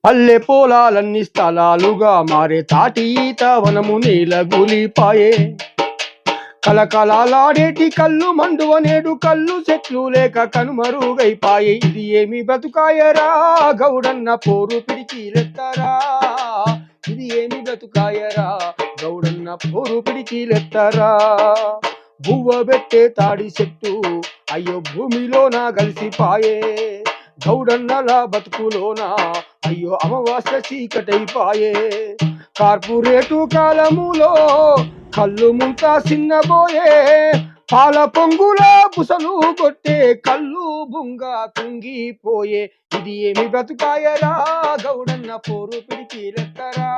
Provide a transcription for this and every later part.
పల్లె పొలాలన్నీ స్థలాలుగా మారే తాటి ఈత వనము నీలగులిపాయే. కలకలాడేటి కళ్ళు మండువ నేడు కళ్ళు చెట్లు లేక కనుమరుగైపాయే. ఇది ఏమి బతుకాయరా గౌడన్న పోరు పిడికిలెత్తరా. ఇది ఏమి బతుకాయరా గౌడన్న పోరు పిడికిలెత్తరా. బువ్వ పెట్టే తాడి చెట్టు అయ్యో భూమిలోన కలిసిపాయే. గౌడన్నల బతుకులోన అయ్యో అమావాస్య చీకటైపాయే. కార్పొరేటు కాలములో కళ్ళు ముంత చిన్నబోయే. పాల పొంగుల బుసలు కొట్టే కళ్ళు బుంగ కుంగిపోయే. ఇది ఏమి బతుకాయరా గౌడన్న పోరు పిడికిలెత్తరా.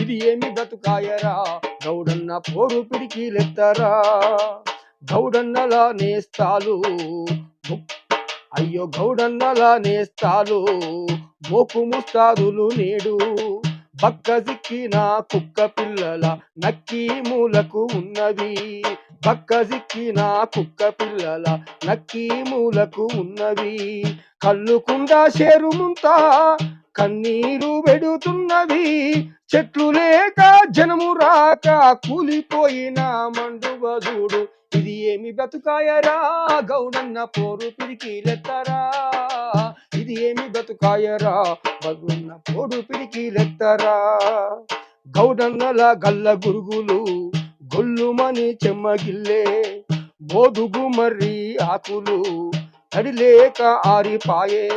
ఇది ఏమి బతుకాయరా గౌడన్న పోరు పిడికిలెత్తరా. గౌడన్నల నేస్తాలు అయ్యో గౌడన్నల నేస్తాలు మోకు ముస్తాదులు నేడు బక్క సిక్కిన కుక్క పిల్లల నక్కి మూలకు ఉన్నది. బక్క సిక్కిన కుక్క పిల్లల నక్కి మూలకు ఉన్నది. కళ్ళుకుండా షేరుముంత కన్నీరు పెడుతున్నది. చెట్లు లేక జనము రాక కూలిపోయిన మండువదుడు. ఇది ఏమి బతుకాయరా గౌడన్న పోరు పిడికిలెత్తరా. ఇది ఏమి బతుకాయరా గౌడన్న పోరు పిడికిలెత్తరా. గౌడన్నల గల్ల గురుగులు గొల్లుమని చెమ్మగిల్లే. బోదుగు మర్రి ఆకులు తడిలేక ఆరిపాయే.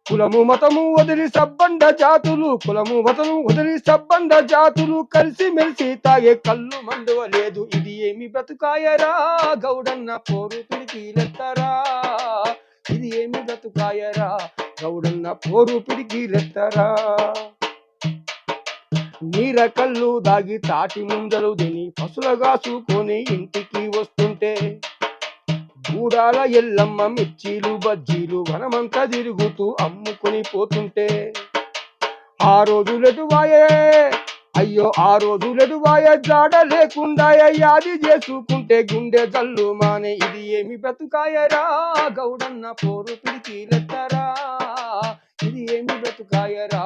కులము మతము వదిలి సబ్బండ జాతులు కులము మతము వదిలి సబ్బండ జాతులు కలిసి మెలిసి తాగే కళ్ళు మండువలేదు. ఇది ఏమి బ్రతుకాయరా గౌడన్న పోరు పిడికిలెత్తరా. ఇది ఏమి బ్రతుకాయరా గౌడన్న పోరు పిడికిలెత్తరా. నీర కళ్ళు దాగి తాటి ముందలు తిని పసులగా చూకొని ఇంటికి వస్తుంటే గూడాల ఎల్లమ్మ మిర్చీలు బజ్జీలు వనమంతా తిరుగుతూ అమ్ముకుని పోతుంటే ఆ రోజులెటువాయే అయ్యో ఆ రోజులెటువాయే. జాడ లేకుండా యాది చేసుకుంటే గుండె జల్లు మానే. ఇది ఏమి బ్రతుకాయరా గౌడన్న పోరు పిడికిలెత్తరా. ఇది ఏమి బ్రతుకాయరా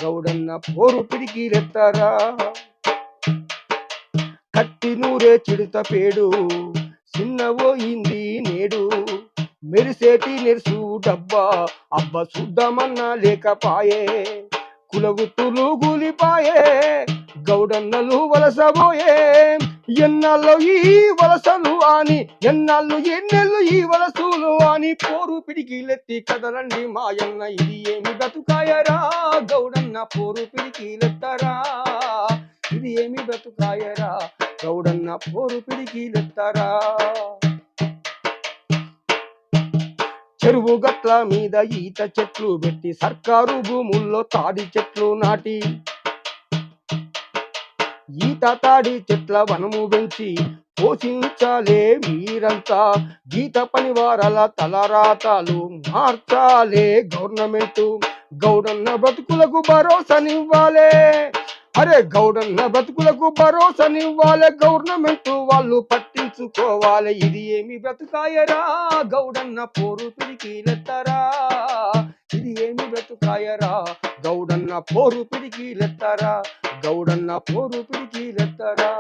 గౌడన్న పోరు పిడికిలెత్తరా. కట్టి నూరే చిడుత పేడు చిన్నబోయింది నేడు. మెరిసేటి నెరుసు డబ్బా అబ్బ చూద్దామన్నా లేకపాయే. కులగుత్తులు గూలిపాయే గౌడన్నలు వలసబోయే. ఎన్నాళ్ళు ఈ వలసలు అని ఎన్నాళ్ళు ఎన్నెళ్ళు ఈ వలసలు అని పోరు పిడికిలెత్తి కదలండి మాయన్న. ఇది ఏమి బతుకాయరా గౌడన్న పోరు పిడికిలెత్తరా. ఇది ఏమి బతుకాయరా గౌడన్న పోరు పిడికిలెత్తరా. చెరువు గట్ల మీద ఈత చెట్లు పెట్టి సర్కారు భూముల్లో తాడి చెట్లు నాటి ఈత తాడి చెట్ల వనము పెంచి పోషించాలే మీరంతా. గీత పనివారాల తలరాతాలు మార్చాలే గవర్నమెంట్. గౌడన్న బతుకులకు భరోసానివ్వాలే. అరే గౌడన్న బతుకులకు భరోసానివ్వాలి గవర్నమెంట్ వాళ్ళు పట్టించుకోవాలి. ఇది ఏమి బ్రతుకాయరా గౌడన్న పోరు పిడికిలెత్తరా. ఇది ఏమి బ్రతుకాయరా గౌడన్న పోరు పిడికిలెత్తరా. గౌడన్న పోరు పిడికిలెత్తరా.